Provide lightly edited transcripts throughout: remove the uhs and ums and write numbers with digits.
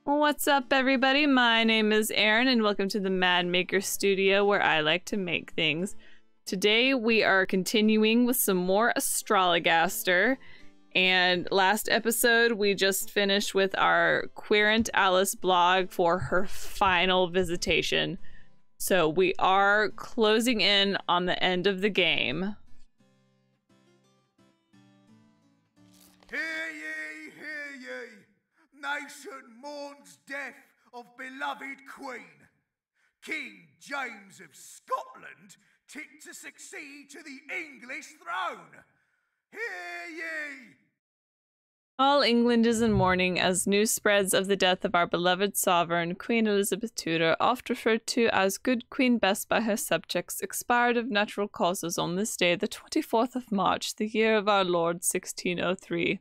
What's up, everybody? My name is Erin, and welcome to the Mad Maker Studio, where I like to make things. Today, we are continuing with some more Astrologaster, and last episode, we just finished with our Querent Alice blog for her final visitation. So we are closing in on the end of the game. Nation mourns death of beloved Queen. King James of Scotland tipped to succeed to the English throne. Hear ye! All England is in mourning as news spreads of the death of our beloved sovereign, Queen Elizabeth Tudor, oft referred to as Good Queen Bess by her subjects, expired of natural causes on this day, the 24th of March, the year of our Lord 1603.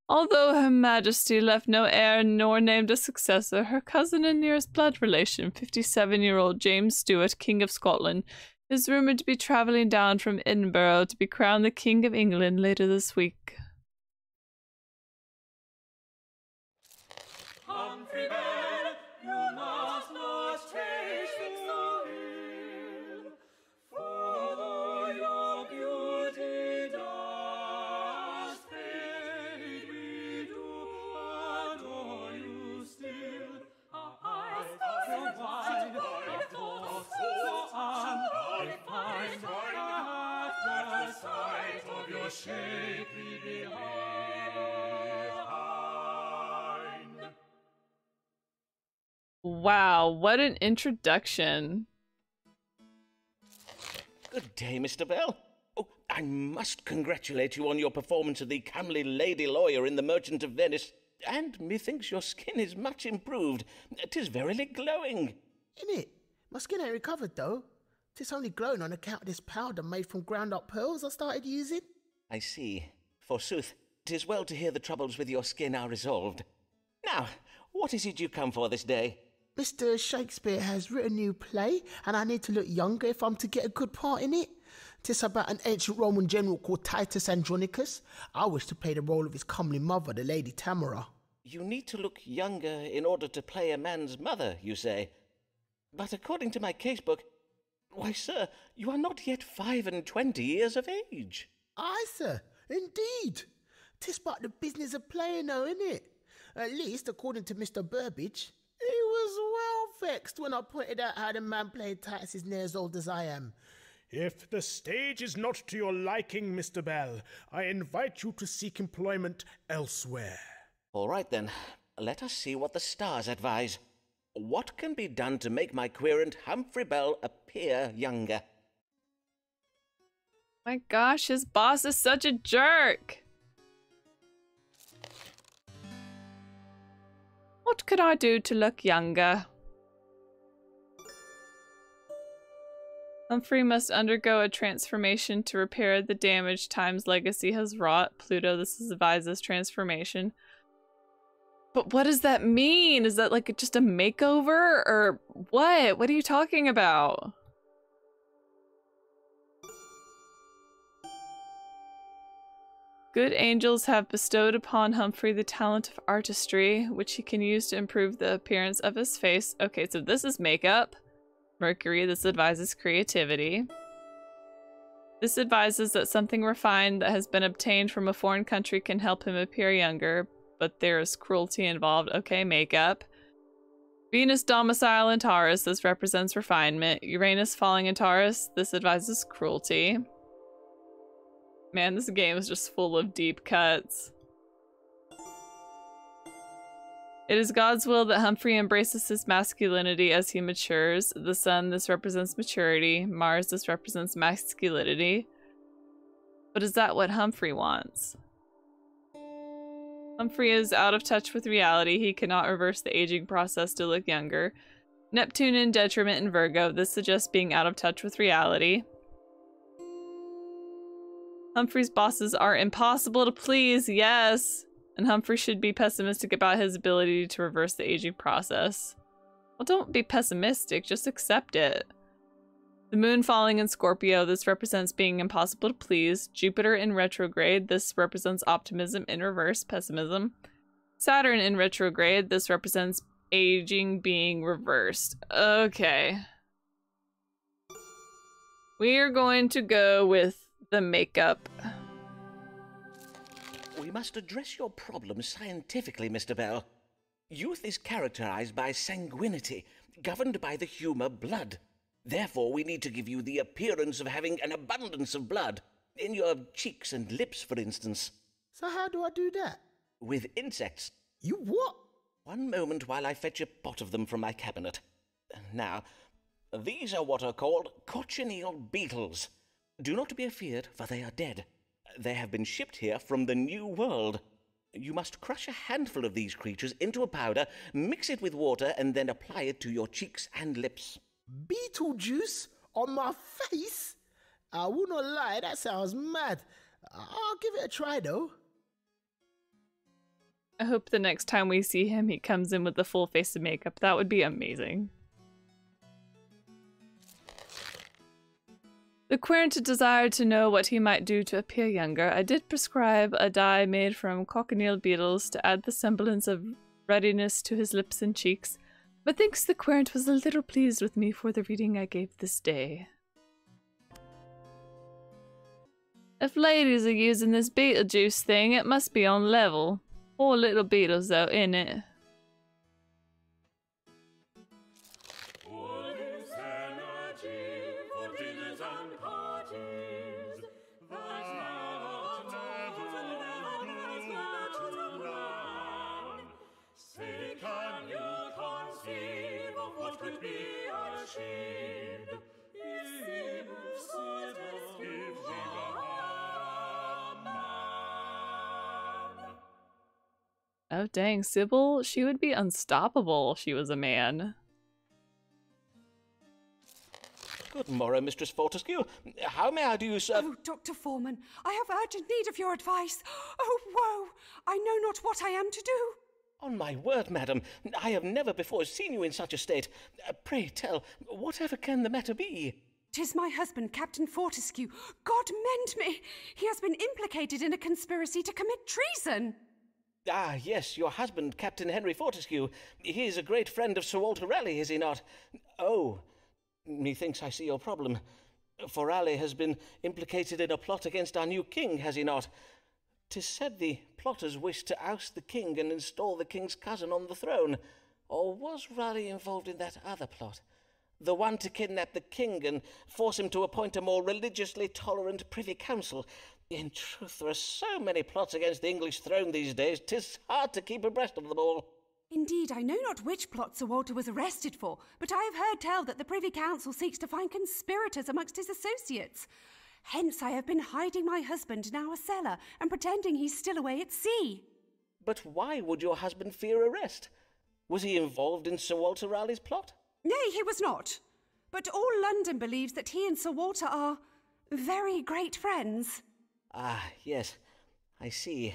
Although Her Majesty left no heir nor named a successor, her cousin and nearest blood relation, 57-year-old James Stuart, King of Scotland, is rumoured to be travelling down from Edinburgh to be crowned the King of England later this week. Humphrey Bell, you must not taste so ill, for though your beauty does fade, we do adore you still. Our eyes so wide, our thoughts so undefined, at the sight of your shapely behind. Wow, what an introduction. Good day, Mr. Bell. Oh, I must congratulate you on your performance of the comely lady lawyer in The Merchant of Venice, and methinks your skin is much improved. 'Tis verily glowing. Innit? My skin ain't recovered though. 'Tis only glowing on account of this powder made from ground up pearls I started using. I see. Forsooth, 'tis well to hear the troubles with your skin are resolved. Now, what is it you come for this day? Mr. Shakespeare has written a new play, and I need to look younger if I'm to get a good part in it. 'Tis about an ancient Roman general called Titus Andronicus. I wish to play the role of his comely mother, the Lady Tamara. You need to look younger in order to play a man's mother, you say. But according to my casebook, why, sir, you are not yet 25 years of age. Aye, sir, indeed. 'Tis but the business of playing, though, innit? At least, according to Mr. Burbage. He was well vexed when I pointed out how the man played Titus is near as old as I am. If the stage is not to your liking, Mr. Bell, I invite you to seek employment elsewhere. All right, then. Let us see what the stars advise. What can be done to make my querent Humphrey Bell appear younger? My gosh, his boss is such a jerk! What could I do to look younger? Humphrey must undergo a transformation to repair the damage Time's legacy has wrought. Pluto, this is Avisa's transformation. But what does that mean? Is that like just a makeover or what? What are you talking about? Good angels have bestowed upon Humphrey the talent of artistry, which he can use to improve the appearance of his face. Okay, so this is makeup. Mercury, this advises creativity. This advises that something refined that has been obtained from a foreign country can help him appear younger, but there is cruelty involved. Okay, makeup. Venus domicile in Taurus, this represents refinement. Uranus falling in Taurus, this advises cruelty. Man, this game is just full of deep cuts. It is God's will that Humphrey embraces his masculinity as he matures. The Sun, this represents maturity. Mars, this represents masculinity. But is that what Humphrey wants? Humphrey is out of touch with reality. He cannot reverse the aging process to look younger. Neptune in detriment in Virgo. This suggests being out of touch with reality. Humphrey's bosses are impossible to please, yes! And Humphrey should be pessimistic about his ability to reverse the aging process. Well, don't be pessimistic, just accept it. The moon falling in Scorpio, this represents being impossible to please. Jupiter in retrograde, this represents optimism in reverse, pessimism. Saturn in retrograde. This represents aging being reversed. Okay. We are going to go with the makeup. We must address your problem scientifically, Mr. Bell. Youth is characterized by sanguinity, governed by the humor blood. Therefore, we need to give you the appearance of having an abundance of blood. In your cheeks and lips, for instance. So how do I do that? With insects. You what? One moment while I fetch a pot of them from my cabinet. Now, these are what are called cochineal beetles. Do not be afeard, for they are dead. They have been shipped here from the New World. You must crush a handful of these creatures into a powder, mix it with water, and then apply it to your cheeks and lips. Beetle juice on my face? I will not lie, that sounds mad. I'll give it a try though. I hope the next time we see him, he comes in with the full face of makeup. That would be amazing. The querent desired to know what he might do to appear younger. I did prescribe a dye made from cochineal beetles to add the semblance of ruddiness to his lips and cheeks. Methinks the querent was a little pleased with me for the reading I gave this day. If ladies are using this Beetlejuice thing, it must be on level. Poor little beetles though, innit? Oh dang, Sybil, she would be unstoppable if she was a man. Good morrow, Mistress Fortescue. How may I do you, sir? Oh, Dr. Foreman, I have urgent need of your advice. Oh, woe! I know not what I am to do. On my word, madam, I have never before seen you in such a state. Pray tell, whatever can the matter be? 'Tis my husband, Captain Fortescue. God mend me! He has been implicated in a conspiracy to commit treason. Ah, yes, your husband, Captain Henry Fortescue. He is a great friend of Sir Walter Raleigh, is he not? Oh, methinks I see your problem. For Raleigh has been implicated in a plot against our new king, has he not? 'Tis said the plotters wished to oust the king and install the king's cousin on the throne. Or was Raleigh involved in that other plot? The one to kidnap the king and force him to appoint a more religiously tolerant privy council. In truth, there are so many plots against the English throne these days, 'tis hard to keep abreast of them all. Indeed, I know not which plot Sir Walter was arrested for, but I have heard tell that the Privy Council seeks to find conspirators amongst his associates. Hence I have been hiding my husband in our cellar and pretending he's still away at sea. But why would your husband fear arrest? Was he involved in Sir Walter Raleigh's plot? Nay, he was not. But all London believes that he and Sir Walter are very great friends. Ah, yes, I see.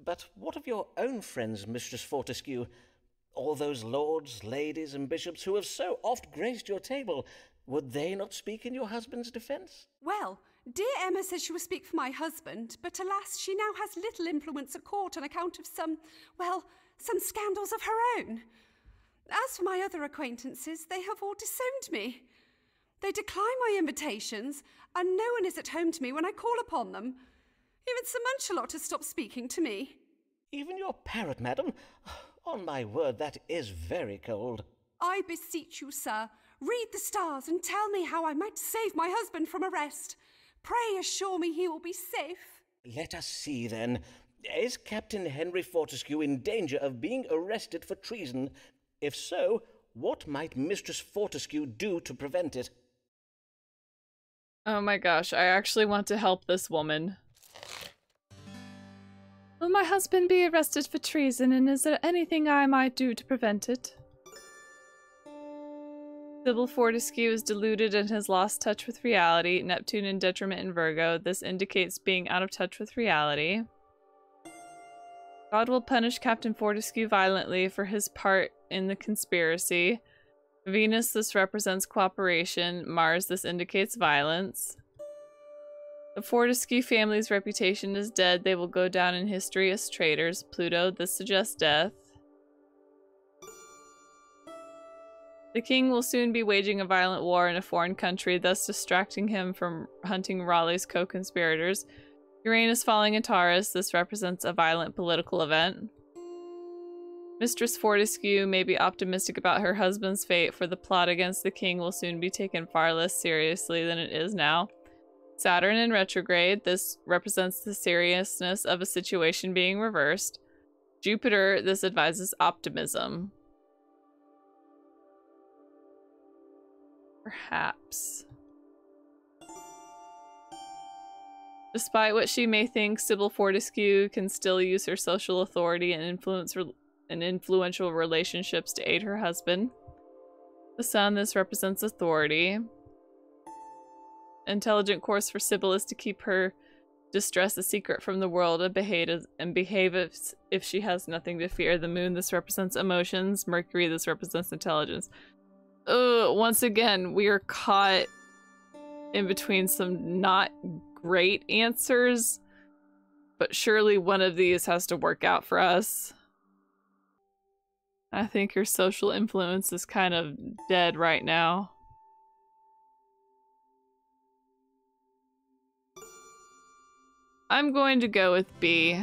But what of your own friends, Mistress Fortescue? All those lords, ladies, and bishops who have so oft graced your table, would they not speak in your husband's defence? Well, dear Emma says she will speak for my husband, but alas, she now has little influence at court on account of some scandals of her own. As for my other acquaintances, they have all disowned me. They decline my invitations, and no one is at home to me when I call upon them. Even Sir Munchalot has stopped speaking to me. Even your parrot, madam? On my word, that is very cold. I beseech you, sir, read the stars and tell me how I might save my husband from arrest. Pray assure me he will be safe. Let us see, then. Is Captain Henry Fortescue in danger of being arrested for treason? If so, what might Mistress Fortescue do to prevent it? Oh my gosh, I actually want to help this woman. Will my husband be arrested for treason, and is there anything I might do to prevent it? Sybil Fortescue is deluded and has lost touch with reality. Neptune in detriment in Virgo. This indicates being out of touch with reality. God will punish Captain Fortescue violently for his part in the conspiracy. Venus, this represents cooperation. Mars, this indicates violence. The Fortescue family's reputation is dead. They will go down in history as traitors. Pluto, this suggests death. The king will soon be waging a violent war in a foreign country, thus distracting him from hunting Raleigh's co-conspirators. Uranus falling in Taurus, this represents a violent political event. Mistress Fortescue may be optimistic about her husband's fate, for the plot against the king will soon be taken far less seriously than it is now. Saturn in retrograde, this represents the seriousness of a situation being reversed. Jupiter, this advises optimism. Perhaps. Despite what she may think, Sybil Fortescue can still use her social authority and influential relationships to aid her husband. The Sun, this represents authority. Intelligent course for Sybil is to keep her distress a secret from the world and behave if she has nothing to fear. The Moon, this represents emotions. Mercury, this represents intelligence. Once again, we are caught in between some not great answers, but surely one of these has to work out for us. I think your social influence is kind of dead right now. I'm going to go with B.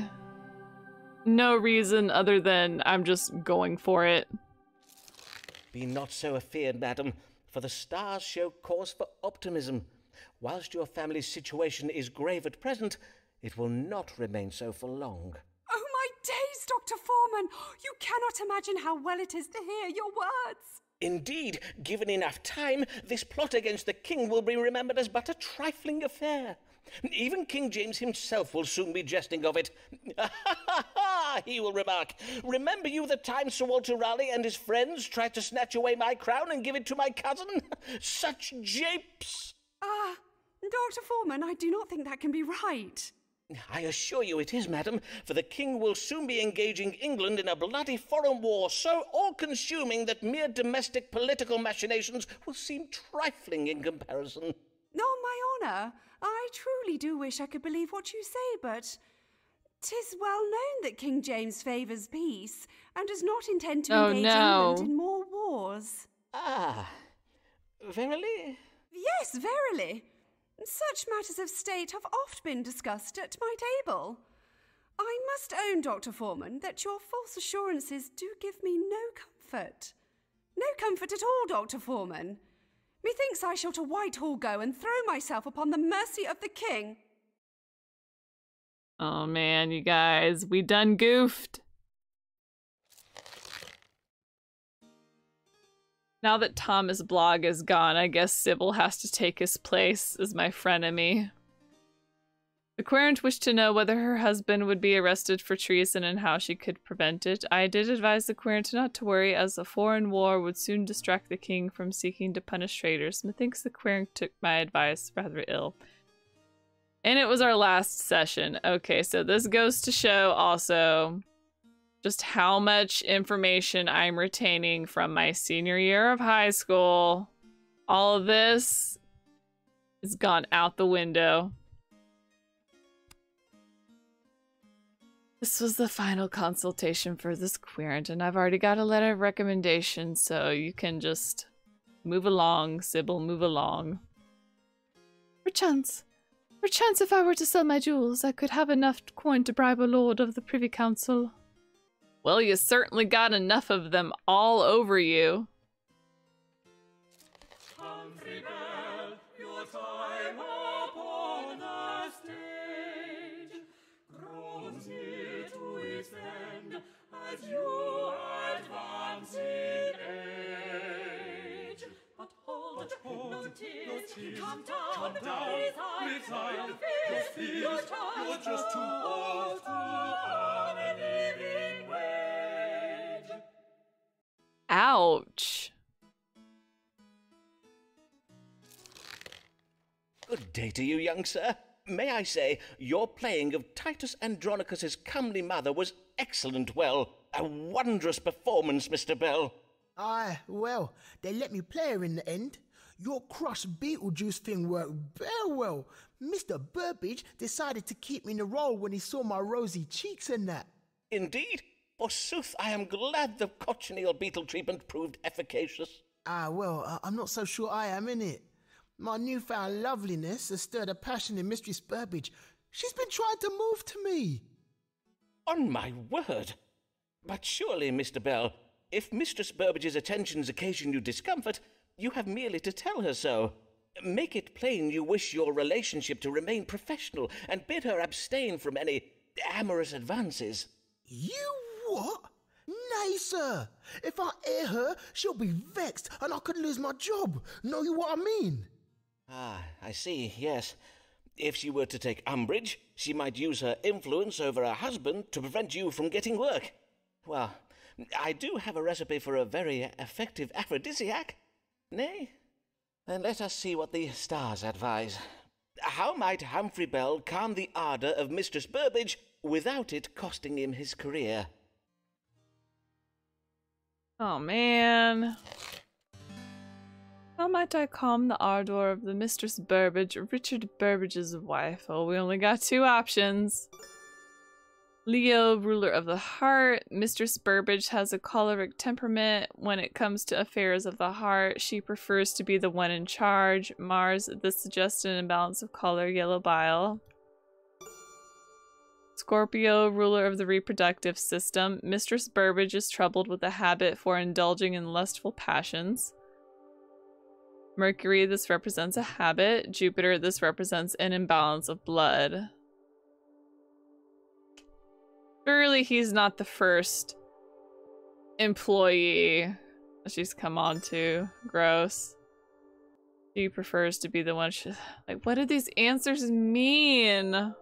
No reason other than I'm just going for it. Be not so afeard, madam, for the stars show cause for optimism. Whilst your family's situation is grave at present, it will not remain so for long. Oh my days, Dr. Foreman! You cannot imagine how well it is to hear your words. Indeed, given enough time, this plot against the king will be remembered as but a trifling affair. Even King James himself will soon be jesting of it. He will remark, "Remember you the time Sir Walter Raleigh and his friends tried to snatch away my crown and give it to my cousin? Such japes!" Dr. Foreman, I do not think that can be right. I assure you it is, madam, for the king will soon be engaging England in a bloody foreign war so all-consuming that mere domestic political machinations will seem trifling in comparison. On my honour, I truly do wish I could believe what you say, but 'tis well known that King James favours peace and does not intend to engage England in more wars. Verily? Yes, verily. Such matters of state have oft been discussed at my table. I must own, Dr. Foreman, that your false assurances do give me no comfort. No comfort at all, Dr. Foreman. Methinks I shall to Whitehall go and throw myself upon the mercy of the king. Oh man, you guys, we done goofed. Now that Thomas Blogg is gone, I guess Sybil has to take his place as my frenemy. The querent wished to know whether her husband would be arrested for treason and how she could prevent it. I did advise the querent not to worry, as a foreign war would soon distract the king from seeking to punish traitors. Methinks the querent took my advice rather ill. And it was our last session. Okay, so this goes to show also just how much information I'm retaining from my senior year of high school. All of this has gone out the window. This was the final consultation for this querent, and I've already got a letter of recommendation, so you can just move along, Sybil, move along. Perchance if I were to sell my jewels, I could have enough coin to bribe a lord of the Privy Council. Well, you certainly got enough of them all over you. Humphrey Bell, your time upon the stage grows near to its end as you advance in age. But hold, no tears, come down, resign, your fears, you're just too old to earn a living wage. Ouch. Good day to you, young sir. May I say, your playing of Titus Andronicus's comely mother was excellent. Well, a wondrous performance, Mr. Bell. Aye, well, they let me play her in the end. Your crushed Beetlejuice thing worked very well. Mr. Burbage decided to keep me in the role when he saw my rosy cheeks and that. Indeed. Forsooth, I am glad the cochineal beetle treatment proved efficacious. I'm not so sure I am, innit? My newfound loveliness has stirred a passion in Mistress Burbage. She's been trying to move to me. On my word. But surely, Mr. Bell, if Mistress Burbage's attentions occasion you discomfort, you have merely to tell her so. Make it plain you wish your relationship to remain professional, and bid her abstain from any amorous advances. You what? Nay, sir. If I air her, she'll be vexed, and I could lose my job. Know you what I mean? Ah, I see, yes. If she were to take umbrage, she might use her influence over her husband to prevent you from getting work. Well, I do have a recipe for a very effective aphrodisiac. Nay? Then let us see what the stars advise. How might Humphrey Bell calm the ardour of Mistress Burbage without it costing him his career? Oh, man. How might I calm the ardor of the Mistress Burbage, Richard Burbage's wife? Oh, we only got 2 options. Leo, ruler of the heart. Mistress Burbage has a choleric temperament. When it comes to affairs of the heart, she prefers to be the one in charge. Mars, this suggests an imbalance of color, yellow bile. Scorpio, ruler of the reproductive system. Mistress Burbage is troubled with a habit for indulging in lustful passions. Mercury, this represents a habit. Jupiter, this represents an imbalance of blood. Surely he's not the first employee she's come on to. Gross. She prefers to be the one like, what do these answers mean?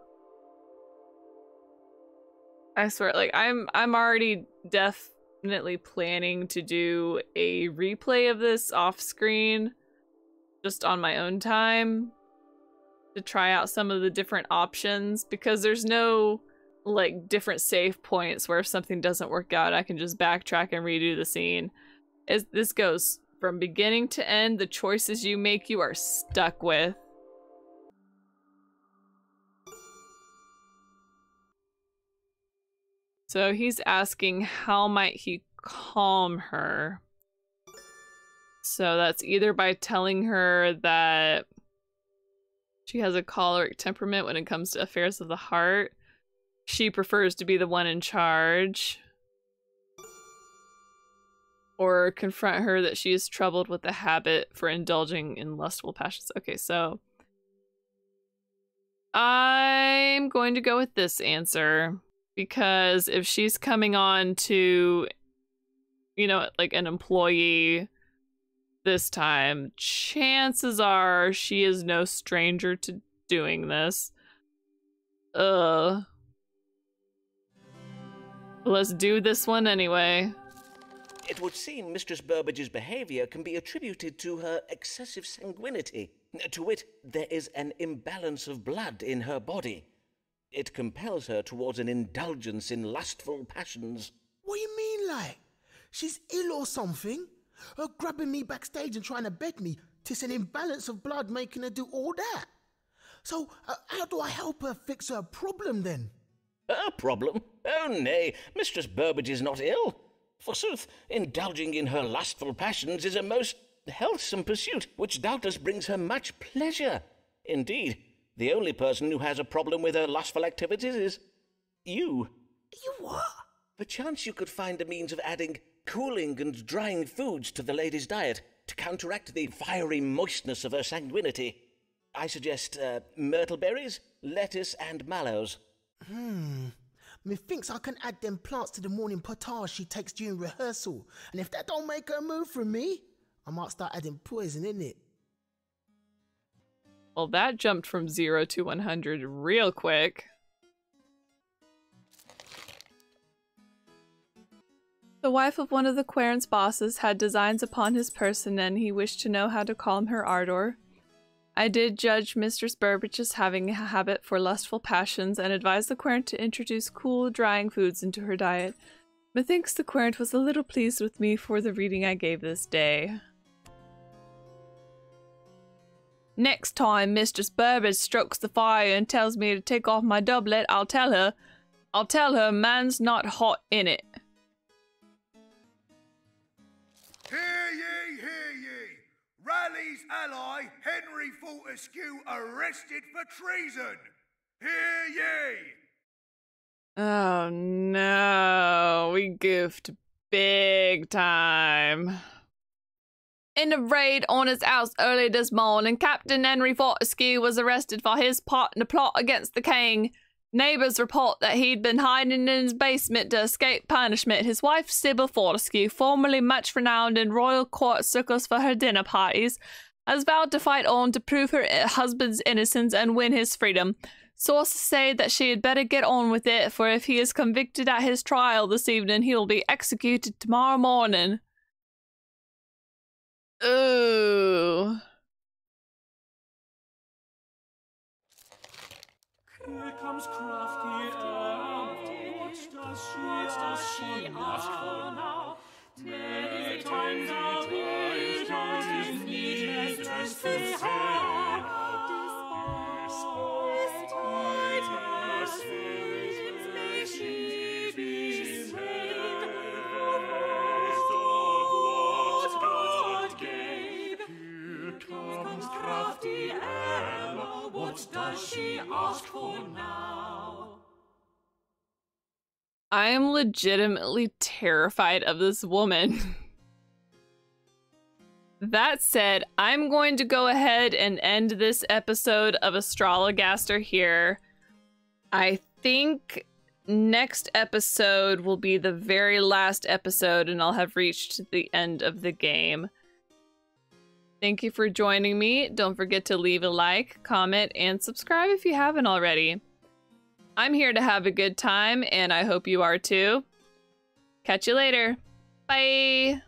I swear, like, I'm already definitely planning to do a replay of this off screen just on my own time to try out some of the different options, because there's no like different save points where if something doesn't work out I can just backtrack and redo the scene. This goes from beginning to end. The choices you make you are stuck with. So he's asking how might he calm her. So that's either by telling her that she has a choleric temperament when it comes to affairs of the heart. She prefers to be the one in charge. Or confront her that she is troubled with the habit for indulging in lustful passions. Okay, so I'm going to go with this answer, because if she's coming on to, you know, like an employee this time, chances are she is no stranger to doing this. Let's do this one anyway. It would seem Mistress Burbage's behaviour can be attributed to her excessive sanguinity. To wit, there is an imbalance of blood in her body. It compels her towards an indulgence in lustful passions. What do you mean, like? She's ill or something? Her grabbing me backstage and trying to bed me, 'tis an imbalance of blood making her do all that. So, how do I help her fix her problem then? Her problem? Oh nay, Mistress Burbage is not ill. Forsooth, indulging in her lustful passions is a most healthsome pursuit, which doubtless brings her much pleasure. Indeed, the only person who has a problem with her lustful activities is you. You what? Perchance you could find a means of adding cooling and drying foods to the lady's diet to counteract the fiery moistness of her sanguinity. I suggest myrtle berries, lettuce, and mallows. Methinks I can add them plants to the morning potage she takes during rehearsal, and if that don't make her move from me, I might start adding poison in it. Well, that jumped from 0 to 100 real quick. The wife of one of the Quern's bosses had designs upon his person, and he wished to know how to calm her ardor. I did judge Mistress Burbage as having a habit for lustful passions, and advised the Quern to introduce cool, drying foods into her diet. Methinks the Quern was a little pleased with me for the reading I gave this day. Next time Mistress Burbage strokes the fire and tells me to take off my doublet, I'll tell her man's not hot in it. Hear ye, hear ye! Raleigh's ally, Henry Fortescue, arrested for treason! Hear ye! Oh no, we goofed big time. In a raid on his house early this morning, Captain Henry Fortescue was arrested for his part in a plot against the king. Neighbors report that he'd been hiding in his basement to escape punishment. His wife, Sybil Fortescue, formerly much renowned in royal court circles for her dinner parties, has vowed to fight on to prove her husband's innocence and win his freedom. Sources say that she had better get on with it, for if he is convicted at his trial this evening, he will be executed tomorrow morning. Ooh. Here comes crafty Emma. What does she ask for now? Many times I've been needless to say. Despite her sins, may she be saved. The rest of what God gave. Here comes crafty Emma. What does she ask for now? I am legitimately terrified of this woman. That said, I'm going to go ahead and end this episode of Astrologaster here. I think next episode will be the very last episode and I'll have reached the end of the game. Thank you for joining me. Don't forget to leave a like, comment, and subscribe if you haven't already. I'm here to have a good time, and I hope you are too. Catch you later. Bye!